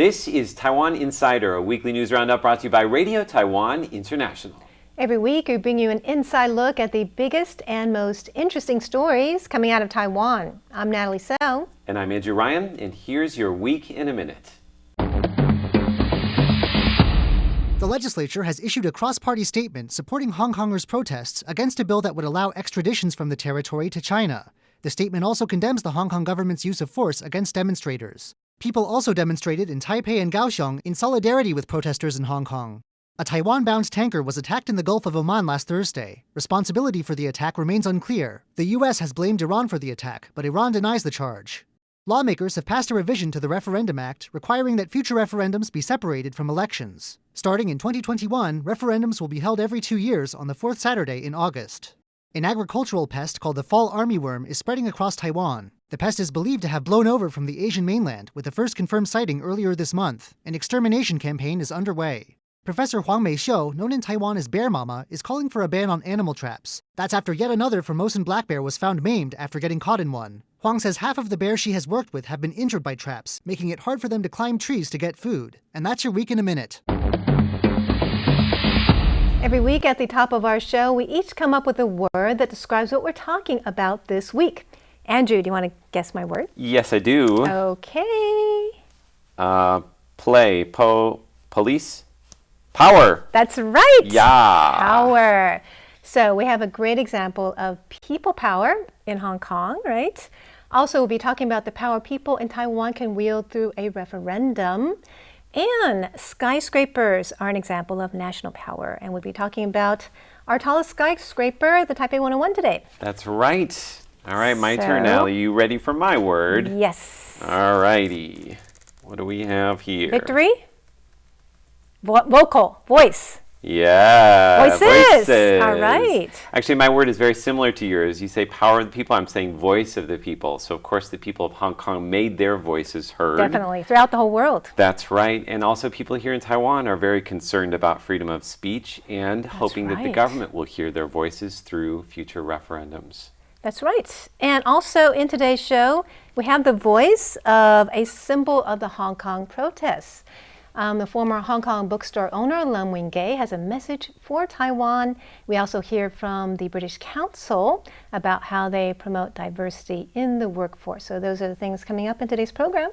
This is Taiwan Insider, a weekly news roundup brought to you by Radio Taiwan International. Every week, we bring you an inside look at the biggest and most interesting stories coming out of Taiwan. I'm Natalie So. And I'm Andrew Ryan, and here's your week in a minute. The legislature has issued a cross-party statement supporting Hong Kongers' protests against a bill that would allow extraditions from the territory to China. The statement also condemns the Hong Kong government's use of force against demonstrators. People also demonstrated in Taipei and Kaohsiung in solidarity with protesters in Hong Kong. A Taiwan-bound tanker was attacked in the Gulf of Oman last Thursday. Responsibility for the attack remains unclear. The U.S. has blamed Iran for the attack, but Iran denies the charge. Lawmakers have passed a revision to the Referendum Act requiring that future referendums be separated from elections. Starting in 2021, referendums will be held every 2 years on the fourth Saturday in August. An agricultural pest called the fall armyworm is spreading across Taiwan. The pest is believed to have blown over from the Asian mainland, with the first confirmed sighting earlier this month. An extermination campaign is underway. Professor Huang Mei-xiu, known in Taiwan as Bear Mama, is calling for a ban on animal traps. That's after yet another Formosan black bear was found maimed after getting caught in one. Huang says half of the bears she has worked with have been injured by traps, making it hard for them to climb trees to get food. And that's your week in a minute. Every week at the top of our show, we each come up with a word that describes what we're talking about this week. Andrew, do you want to guess my word? Yes, I do. Okay. Police? Power. That's right. Yeah. Power. So we have a great example of people power in Hong Kong, right? Also, we'll be talking about the power people in Taiwan can wield through a referendum. And skyscrapers are an example of national power. And we'll be talking about our tallest skyscraper, the Taipei 101 today. That's right. All right, my turn now. Are you ready for my word? Yes. All righty. What do we have here? Victory? Vocal. Voice. Yeah. Voices. All right. Actually, my word is very similar to yours. You say power of the people. I'm saying voice of the people. So, of course, the people of Hong Kong made their voices heard. Definitely. Throughout the whole world. That's right. And also people here in Taiwan are very concerned about freedom of speech and hoping that the government will hear their voices through future referendums. That's right. And also in today's show, we have the voice of a symbol of the Hong Kong protests. The former Hong Kong bookstore owner, Lam Wing-gay, has a message for Taiwan. We also hear from the British Council about how they promote diversity in the workforce. So those are the things coming up in today's program.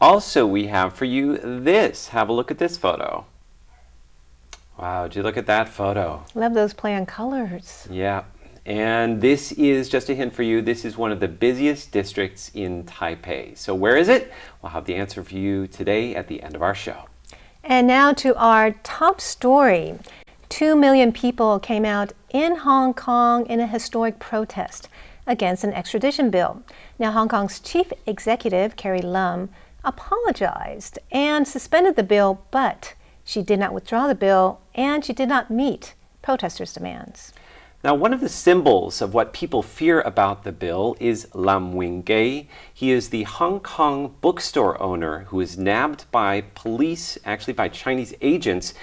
Also, we have for you this. Have a look at this photo. Wow, did you look at that photo? Love those play on colors. Yeah. And this is, just a hint for you, this is one of the busiest districts in Taipei. So where is it? We'll have the answer for you today at the end of our show. And now to our top story. 2 million people came out in Hong Kong in a historic protest against an extradition bill. Now, Hong Kong's chief executive, Carrie Lam, apologized and suspended the bill, but she did not withdraw the bill and she did not meet protesters' demands. Now, one of the symbols of what people fear about the bill is Lam Wing-gay. He is the Hong Kong bookstore owner who was nabbed by police, actually by Chinese agents,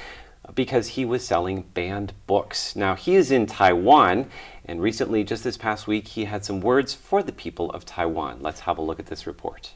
because he was selling banned books. Now, he is in Taiwan, and recently, just this past week, he had some words for the people of Taiwan. Let's have a look at this report.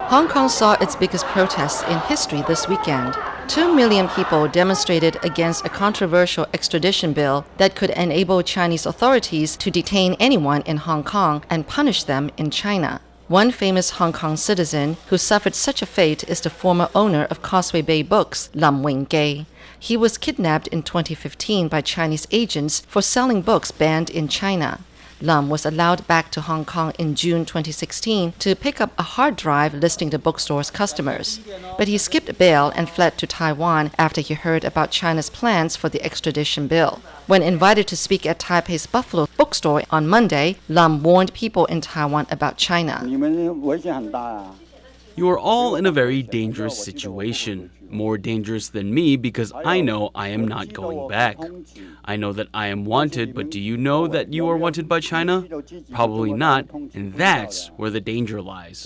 Hong Kong saw its biggest protests in history this weekend. 2 million people demonstrated against a controversial extradition bill that could enable Chinese authorities to detain anyone in Hong Kong and punish them in China. One famous Hong Kong citizen who suffered such a fate is the former owner of Causeway Bay Books, Lam Wing-gay. He was kidnapped in 2015 by Chinese agents for selling books banned in China. Lam was allowed back to Hong Kong in June 2016 to pick up a hard drive listing the bookstore's customers. But he skipped bail and fled to Taiwan after he heard about China's plans for the extradition bill. When invited to speak at Taipei's Buffalo bookstore on Monday, Lam warned people in Taiwan about China. You are all in a very dangerous situation. More dangerous than me because I know I am not going back. I know that I am wanted, but do you know that you are wanted by China? Probably not, and that's where the danger lies.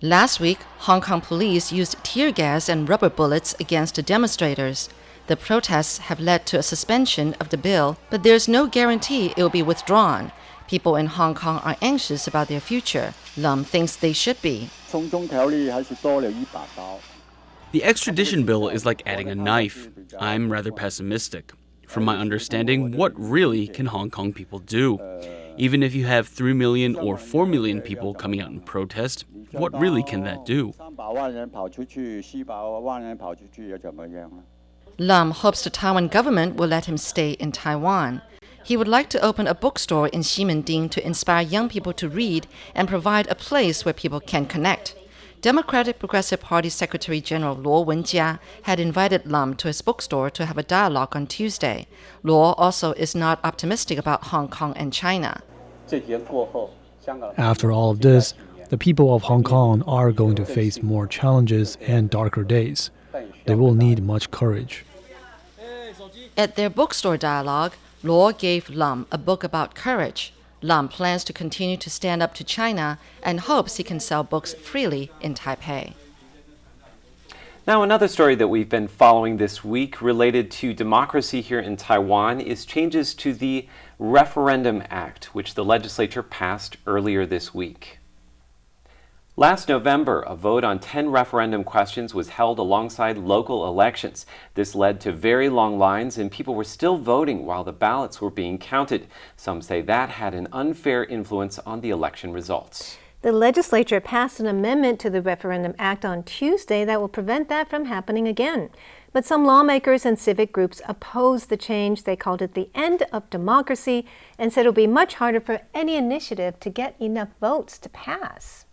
Last week, Hong Kong police used tear gas and rubber bullets against the demonstrators. The protests have led to a suspension of the bill, but there's no guarantee it will be withdrawn. People in Hong Kong are anxious about their future. Lam thinks they should be. The extradition bill is like adding a knife. I'm rather pessimistic. From my understanding, what really can Hong Kong people do? Even if you have 3 million or 4 million people coming out in protest, what really can that do? Lam hopes the Taiwan government will let him stay in Taiwan. He would like to open a bookstore in Ximending to inspire young people to read and provide a place where people can connect. Democratic Progressive Party Secretary General Luo Wenjia had invited Lam to his bookstore to have a dialogue on Tuesday. Luo also is not optimistic about Hong Kong and China. After all of this, the people of Hong Kong are going to face more challenges and darker days. They will need much courage. At their bookstore dialogue, Luo gave Lam a book about courage. Lam plans to continue to stand up to China and hopes he can sell books freely in Taipei. Now, another story that we've been following this week related to democracy here in Taiwan is changes to the Referendum Act, which the legislature passed earlier this week. Last November, a vote on 10 referendum questions was held alongside local elections. This led to very long lines, and people were still voting while the ballots were being counted. Some say that had an unfair influence on the election results. The legislature passed an amendment to the Referendum Act on Tuesday that will prevent that from happening again. But some lawmakers and civic groups opposed the change. They called it the end of democracy and said it will be much harder for any initiative to get enough votes to pass.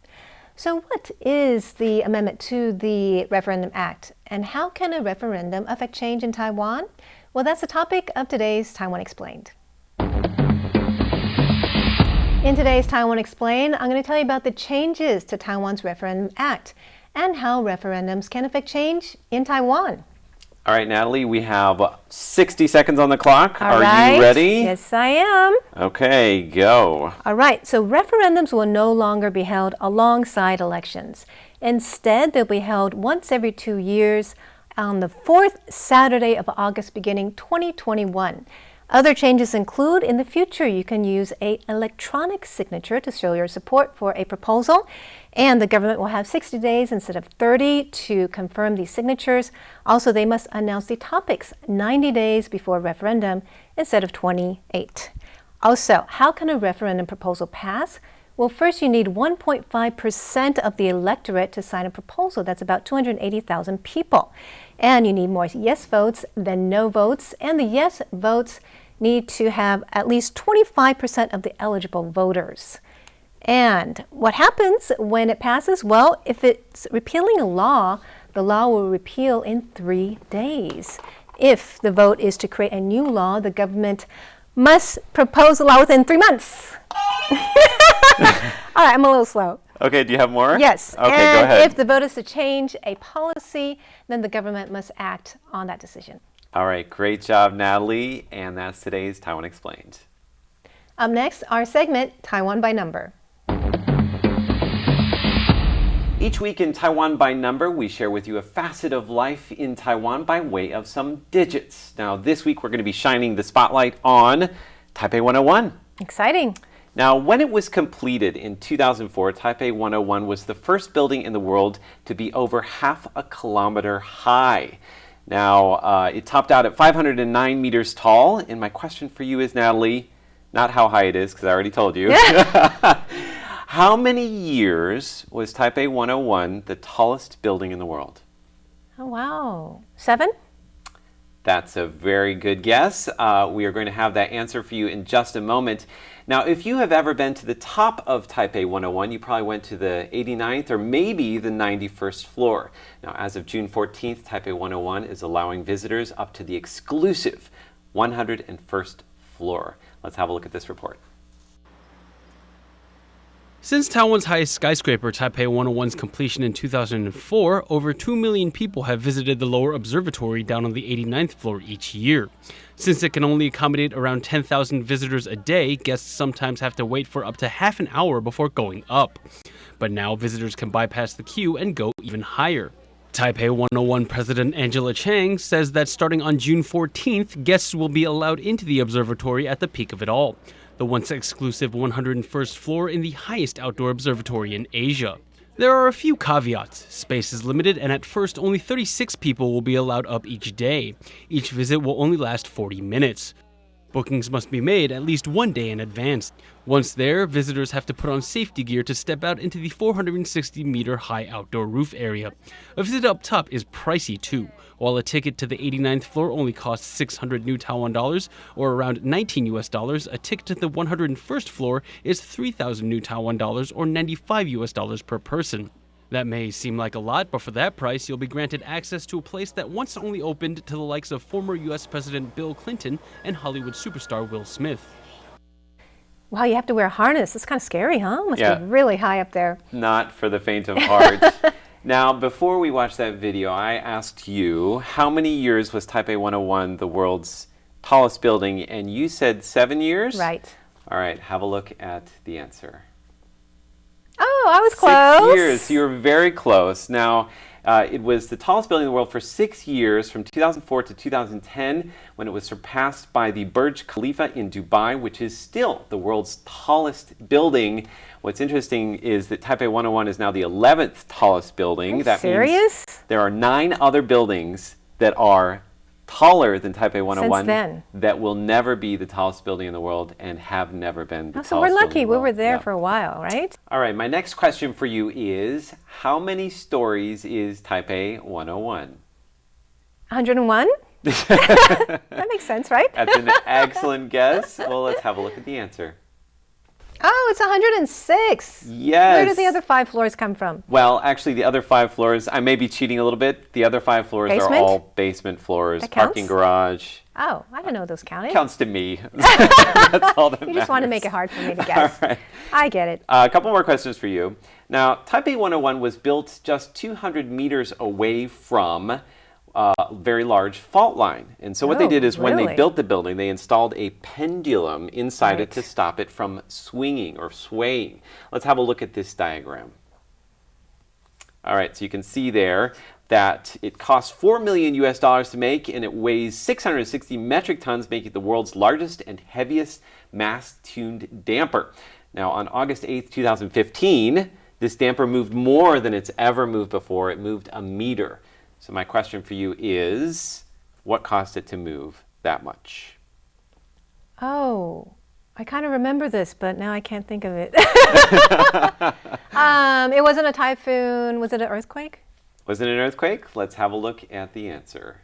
So what is the amendment to the Referendum Act, and how can a referendum affect change in Taiwan? Well, that's the topic of today's Taiwan Explained. In today's Taiwan Explained, I'm going to tell you about the changes to Taiwan's Referendum Act and how referendums can affect change in Taiwan. All right, Natalie, we have 60 seconds on the clock. All Are right. you ready? Yes, I am. Okay, go. All right, so referendums will no longer be held alongside elections. Instead, they'll be held once every 2 years on the fourth Saturday of August beginning 2021. Other changes include, in the future, you can use an electronic signature to show your support for a proposal, and the government will have 60 days instead of 30 to confirm these signatures. Also, they must announce the topics 90 days before referendum instead of 28. Also, how can a referendum proposal pass? Well, first you need 1.5% of the electorate to sign a proposal. That's about 280,000 people. And you need more yes votes than no votes. And the yes votes need to have at least 25% of the eligible voters. And what happens when it passes? Well, if it's repealing a law, the law will repeal in 3 days. If the vote is to create a new law, the government must propose a law within 3 months. All right, I'm a little slow. Okay, do you have more? Yes. Okay, and go ahead. if the vote is to change a policy, then the government must act on that decision. All right, great job, Natalie. And that's today's Taiwan Explained. Up next, our segment, Taiwan by Number. Each week in Taiwan by Number, we share with you a facet of life in Taiwan by way of some digits. Now, this week we're going to be shining the spotlight on Taipei 101. Exciting. Now, when it was completed in 2004, Taipei 101 was the first building in the world to be over half a kilometer high. Now, it topped out at 509 meters tall. And my question for you is, Natalie, not how high it is, because I already told you. How many years was Taipei 101 the tallest building in the world? Oh, wow. 7? That's a very good guess. We are going to have that answer for you in just a moment. Now, if you have ever been to the top of Taipei 101, you probably went to the 89th or maybe the 91st floor. Now, as of June 14th, Taipei 101 is allowing visitors up to the exclusive 101st floor. Let's have a look at this report. Since Taiwan's highest skyscraper, Taipei 101's completion in 2004, over 2 million people have visited the lower observatory down on the 89th floor each year. Since it can only accommodate around 10,000 visitors a day, guests sometimes have to wait for up to half an hour before going up. But now visitors can bypass the queue and go even higher. Taipei 101 President Angela Chang says that starting on June 14th, guests will be allowed into the observatory at the peak of it all. the once exclusive 101st floor in the highest outdoor observatory in Asia. There are a few caveats. Space is limited, and at first only 36 people will be allowed up each day. Each visit will only last 40 minutes. Bookings must be made at least one day in advance. Once there, visitors have to put on safety gear to step out into the 460-meter high outdoor roof area. A visit up top is pricey too. While a ticket to the 89th floor only costs 600 new Taiwan dollars, or around 19 US dollars, a ticket to the 101st floor is 3,000 new Taiwan dollars, or 95 US dollars per person. That may seem like a lot, but for that price, you'll be granted access to a place that once only opened to the likes of former US President Bill Clinton and Hollywood superstar Will Smith. Wow, you have to wear a harness. It's kind of scary, huh? Must Yeah. be really high up there. Not for the faint of heart. Now, before we watch that video, I asked you, how many years was Taipei 101 the world's tallest building? And you said 7 years? Right. All right, have a look at the answer. Oh, I was close. 6 years. You were very close. Now, it was the tallest building in the world for 6 years, from 2004 to 2010, when it was surpassed by the Burj Khalifa in Dubai, which is still the world's tallest building. What's interesting is that Taipei 101 is now the 11th tallest building. Are you That serious? means there are 9 other buildings that are taller than Taipei 101 Since then. that will never be the tallest building in the world and have never been the Oh, tallest so we're building lucky. in the We world. were there Yeah. for a while, right? All right, my next question for you is, how many stories is Taipei 101? 101? That makes sense, right? That's an excellent guess. Well, let's have a look at the answer. Oh, it's 106. Yes. Where did the other 5 floors come from? Well, actually, the other 5 floors, I may be cheating a little bit. The other 5 floors Basement? are all basement floors, That parking counts? garage. Oh, I didn't know those counted. Counts to me. That's all that You just want to make it matters. hard for me to guess. All right. I get it. A couple more questions for you. Now, Taipei 101 was built just 200 meters away from a very large fault line. And so what they Oh, did is when they really? built the building, they installed a pendulum inside it Right. to stop it from swinging or swaying. Let's have a look at this diagram. All right, so you can see there that it costs 4 million US dollars to make, and it weighs 660 metric tons, making it the world's largest and heaviest mass-tuned damper. Now, on August 8th, 2015, this damper moved more than it's ever moved before. It moved a meter. So my question for you is, what cost it to move that much? Oh, I kind of remember this, but now I can't think of it. It wasn't a typhoon. Was it an earthquake? Was it an earthquake? Let's have a look at the answer.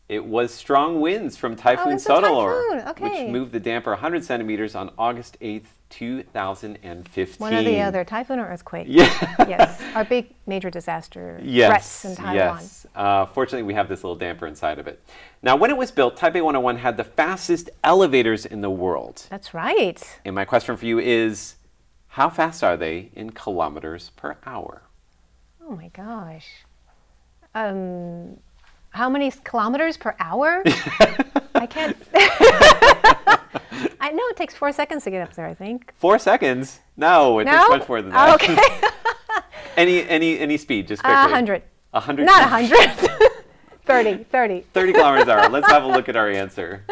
It was strong winds from Typhoon it's a Sodalor, typhoon. Okay. which moved the damper 100 centimeters on August 8th, 2015. One or the other, typhoon or earthquake. Yeah. Yes, our big major disaster threats in Taiwan. Yes. Fortunately, we have this little damper inside of it. Now, when it was built, Taipei 101 had the fastest elevators in the world. That's right. And my question for you is, how fast are they in kilometers per hour? Oh my gosh. How many kilometers per hour? I can't. I know it takes 4 seconds to get up there, I think. 4 seconds? No, it No? takes much more than that. Oh, okay. Any speed, just quickly. 100. 100? Not 100. 30. 30 kilometers an hour. Let's have a look at our answer.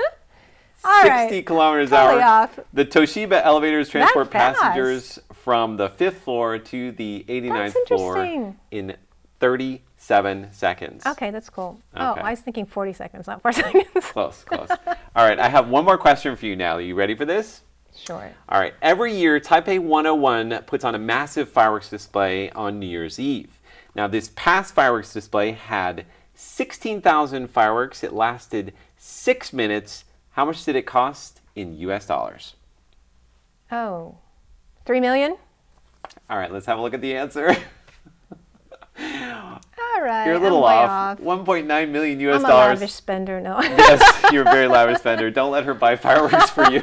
All 60 right. kilometers an Totally hour. off. The Toshiba elevators transport fast. passengers from the 5th floor to the 89th That's floor interesting. in 37 seconds. Okay, that's cool. Oh, Okay. I was thinking 40 seconds, not 4 seconds. Close, close. All right, I have one more question for you now. Are you ready for this? Sure. All right, every year Taipei 101 puts on a massive fireworks display on New Year's Eve. Now, this past fireworks display had 16,000 fireworks. It lasted 6 minutes. How much did it cost in US dollars? Oh, 3 million? All right, let's have a look at the answer. All right. You're a little I'm way off. 1.9 million US I'm a dollars. lavish spender, no. Yes, you're a very lavish spender. Don't let her buy fireworks for you.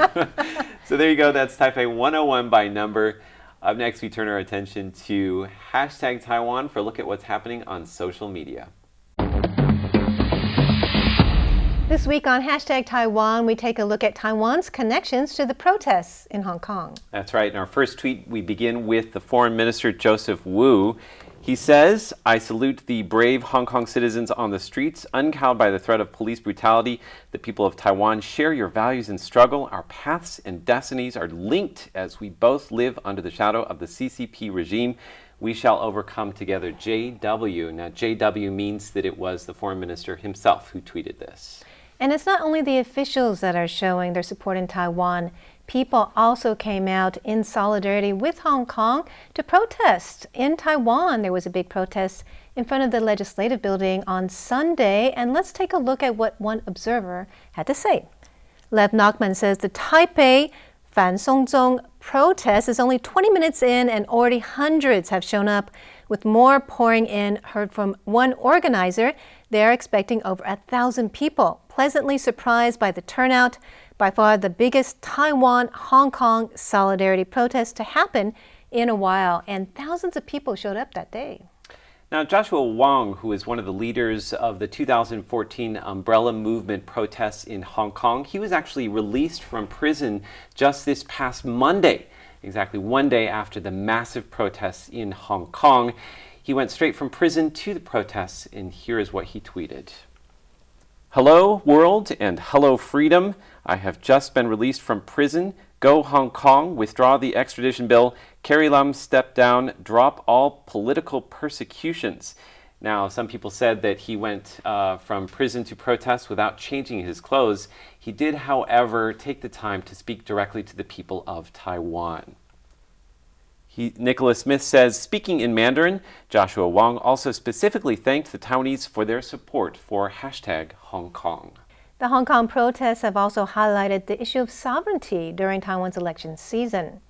So there you go. That's Taipei 101 by number. Up next, we turn our attention to hashtag Taiwan for a look at what's happening on social media. This week on hashtag Taiwan, we take a look at Taiwan's connections to the protests in Hong Kong. That's right. In our first tweet, we begin with the Foreign Minister, Joseph Wu. He says, I salute the brave Hong Kong citizens on the streets, uncowed by the threat of police brutality. The people of Taiwan share your values and struggle. Our paths and destinies are linked as we both live under the shadow of the CCP regime. We shall overcome together. JW. Now, JW means that it was the foreign minister himself who tweeted this. And it's not only the officials that are showing their support in Taiwan. People also came out in solidarity with Hong Kong to protest. In Taiwan, there was a big protest in front of the legislative building on Sunday. And let's take a look at what one observer had to say. Lev Nachman says the Taipei Fan Songzong protest is only 20 minutes in and already hundreds have shown up, with more pouring in. Heard from one organizer, they're expecting over 1,000 people. Pleasantly surprised by the turnout. By far the biggest Taiwan-Hong Kong solidarity protest to happen in a while, and thousands of people showed up that day. Now, Joshua Wong, who is one of the leaders of the 2014 Umbrella Movement protests in Hong Kong, he was actually released from prison just this past Monday, exactly one day after the massive protests in Hong Kong. He went straight from prison to the protests, and here is what he tweeted. Hello, world, and hello, freedom. I have just been released from prison. Go Hong Kong, withdraw the extradition bill. Carrie Lam, step down, drop all political persecutions. Now, some people said that he went from prison to protest without changing his clothes. He did, however, take the time to speak directly to the people of Taiwan. Nicholas Smith says, speaking in Mandarin, Joshua Wong also specifically thanked the Taiwanese for their support for #Hong Kong. The Hong Kong protests have also highlighted the issue of sovereignty during Taiwan's election season.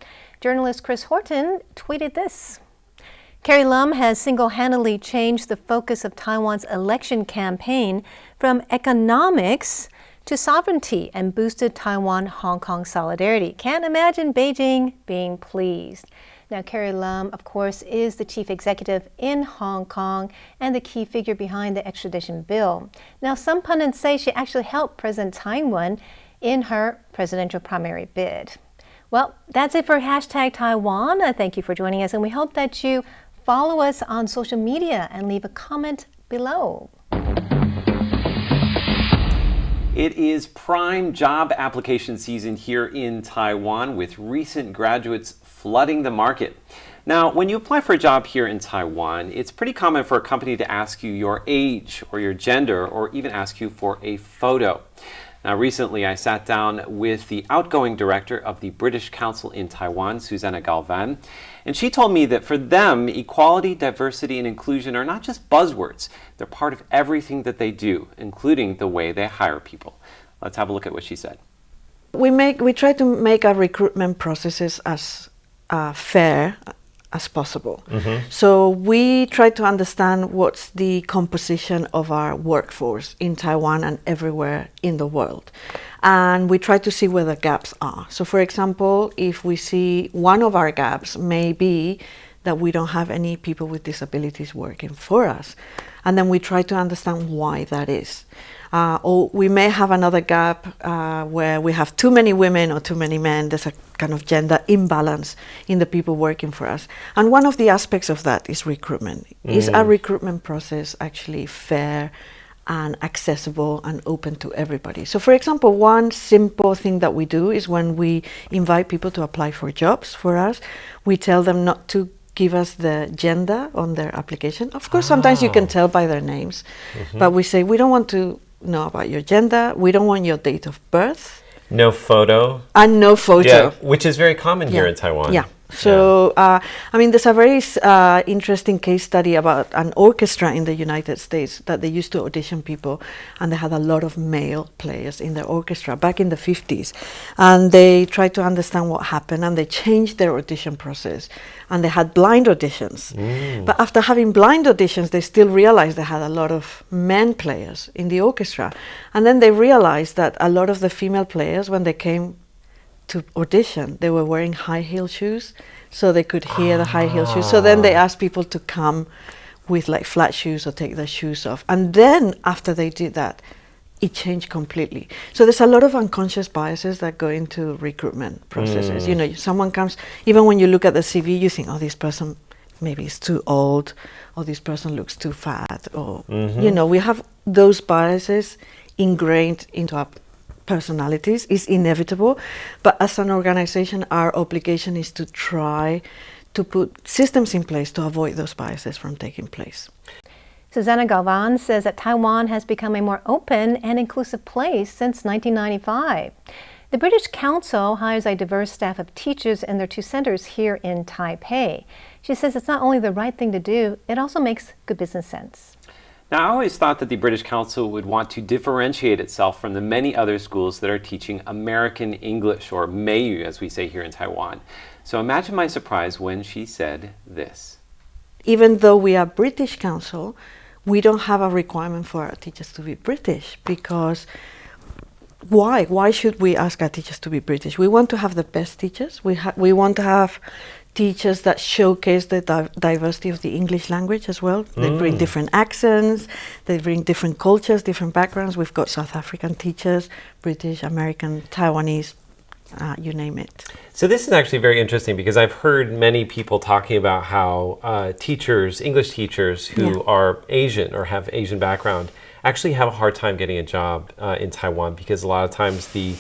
Journalist Chris Horton tweeted this. Carrie Lam has single-handedly changed the focus of Taiwan's election campaign from economics to sovereignty and boosted Taiwan-Hong Kong solidarity. Can't imagine Beijing being pleased. Now, Carrie Lam, of course, is the chief executive in Hong Kong and the key figure behind the extradition bill. Now, some pundits say she actually helped President Tsai Ing-wen in her presidential primary bid. Well, that's it for #Taiwan. Thank you for joining us, and we hope that you follow us on social media and leave a comment below. It is prime job application season here in Taiwan, with recent graduates flooding the market. Now, when you apply for a job here in Taiwan, it's pretty common for a company to ask you your age or your gender, or even ask you for a photo. Now, recently I sat down with the outgoing director of the British Council in Taiwan, Susanna Galvan, and she told me that for them, equality, diversity, and inclusion are not just buzzwords. They're part of everything that they do, including the way they hire people. Let's have a look at what she said. We try to make our recruitment processes as fair as possible. So we try to understand what's the composition of our workforce in Taiwan and everywhere in the world. And we try to see where the gaps are. So for example, if we see one of our gaps may be that we don't have any people with disabilities working for us. And then we try to understand why that is. Or we may have another gap where we have too many women or too many men. There's a kind of gender imbalance in the people working for us. And one of the aspects of that is recruitment. Is our recruitment process actually fair and accessible and open to everybody? So for example, one simple thing that we do is when we invite people to apply for jobs for us, we tell them not to give us the gender on their application. Of course, sometimes you can tell by their names, but we say, we don't want to know about your gender, we don't want your date of birth. No photo. And no photo. Yeah, which is very common here in Taiwan. Yeah. So, I mean, there's a very interesting case study about an orchestra in the United States that they used to audition people, and they had a lot of male players in their orchestra back in the 50s. And they tried to understand what happened, and they changed their audition process, and they had blind auditions. But after having blind auditions, they still realized they had a lot of men players in the orchestra. And then they realized that a lot of the female players, when they came to audition, they were wearing high heel shoes, so they could hear the high heel shoes. So then they asked people to come with like flat shoes or take their shoes off. And then after they did that, it changed completely. So there's a lot of unconscious biases that go into recruitment processes. You know, someone comes, even when you look at the CV, you think, oh, this person maybe is too old, or this person looks too fat, or you know, we have those biases ingrained into our personalities. It's inevitable, but as an organization, our obligation is to try to put systems in place to avoid those biases from taking place. Susanna Galvan says that Taiwan has become a more open and inclusive place since 1995. The British Council hires a diverse staff of teachers in their 2 centers here in Taipei. She says it's not only the right thing to do, it also makes good business sense. Now, I always thought that the British Council would want to differentiate itself from the many other schools that are teaching American English, or Meiyu as we say here in Taiwan. So imagine my surprise when she said this. Even though we are British Council, we don't have a requirement for our teachers to be British, because why? Why should we ask our teachers to be British? We want to have the best teachers. We want to have teachers that showcase the diversity of the English language as well. They bring different accents, they bring different cultures, different backgrounds. We've got South African teachers, British, American, Taiwanese, you name it. So this is actually very interesting, because I've heard many people talking about how teachers, English teachers who are Asian or have Asian background actually have a hard time getting a job in Taiwan, because a lot of times the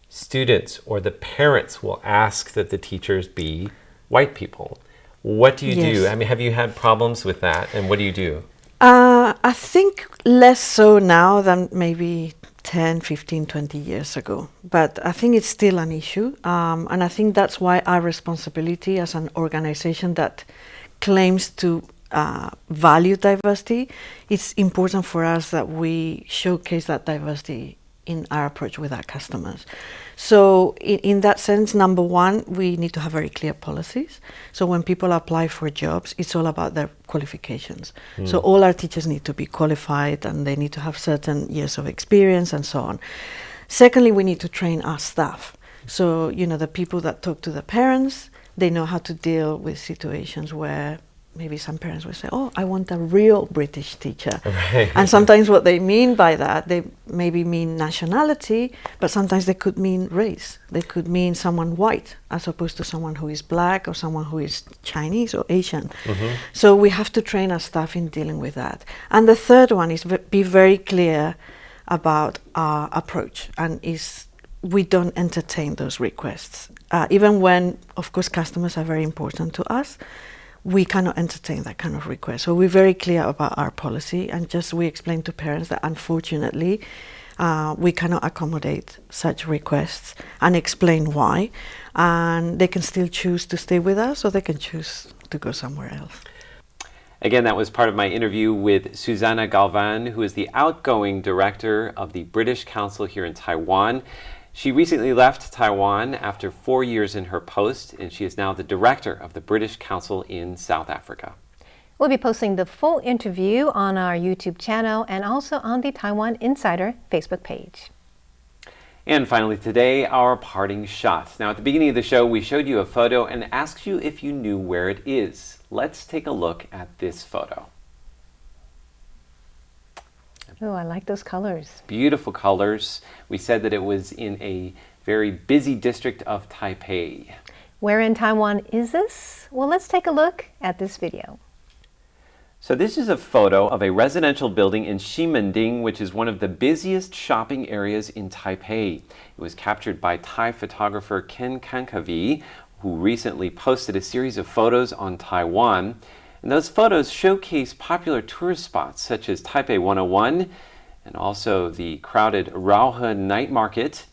students or the parents will ask that the teachers be white people. What do you do? I mean, have you had problems with that, and what do you do? I think less so now than maybe 10, 15, 20 years ago. But I think it's still an issue. And I think that's why our responsibility as an organization that claims to value diversity, it's important for us that we showcase that diversity in our approach with our customers. So in that sense, number one, we need to have very clear policies. So when people apply for jobs, it's all about their qualifications. So all our teachers need to be qualified, and they need to have certain years of experience and so on. Secondly, we need to train our staff. So, you know, the people that talk to the parents, they know how to deal with situations where maybe some parents will say, oh, I want a real British teacher. Right. And sometimes what they mean by that, they maybe mean nationality, but sometimes they could mean race. They could mean someone white as opposed to someone who is black or someone who is Chinese or Asian. So we have to train our staff in dealing with that. And the third one is be very clear about our approach, and we don't entertain those requests. Even when, of course, customers are very important to us, we cannot entertain that kind of request. So we're very clear about our policy, and just we explain to parents that unfortunately we cannot accommodate such requests, and explain why. And they can still choose to stay with us, or they can choose to go somewhere else. Again, that was part of my interview with Susanna Galvan, who is the outgoing director of the British Council here in Taiwan. She recently left Taiwan after 4 years in her post, and she is now the director of the British Council in South Africa. We'll be posting the full interview on our YouTube channel and also on the Taiwan Insider Facebook page. And finally today, our parting shot. Now, at the beginning of the show, we showed you a photo and asked you if you knew where it is. Let's take a look at this photo. Oh, I like those colors. Beautiful colors. We said that it was in a very busy district of Taipei. Where in Taiwan is this? Well, let's take a look at this video. So this is a photo of a residential building in Ximending, which is one of the busiest shopping areas in Taipei. It was captured by Thai photographer Ken Kankavi, who recently posted a series of photos on Taiwan. And those photos showcase popular tourist spots such as Taipei 101, and also the crowded Raohe night market,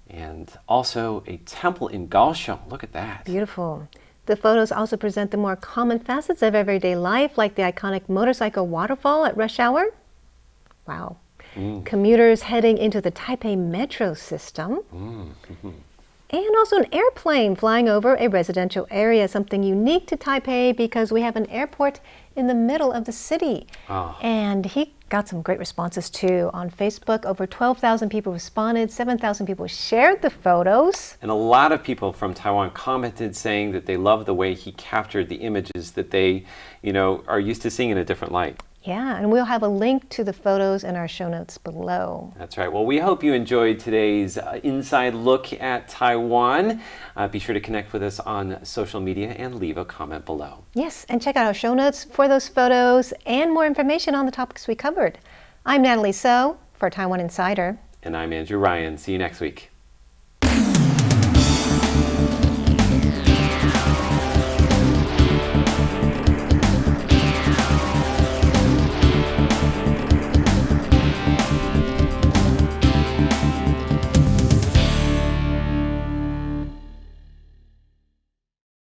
and also a temple in Kaohsiung. Look at that. Beautiful. The photos also present the more common facets of everyday life, like the iconic motorcycle waterfall at rush hour. Wow. Commuters heading into the Taipei metro system. And also an airplane flying over a residential area, something unique to Taipei because we have an airport in the middle of the city. And he got some great responses too on Facebook. Over 12,000 people responded, 7,000 people shared the photos. And a lot of people from Taiwan commented saying that they love the way he captured the images that they, are used to seeing in a different light. Yeah, and we'll have a link to the photos in our show notes below. That's right. Well, we hope you enjoyed today's inside look at Taiwan. Be sure to connect with us on social media and leave a comment below. Yes, and check out our show notes for those photos and more information on the topics we covered. I'm Natalie So for Taiwan Insider. And I'm Andrew Ryan. See you next week.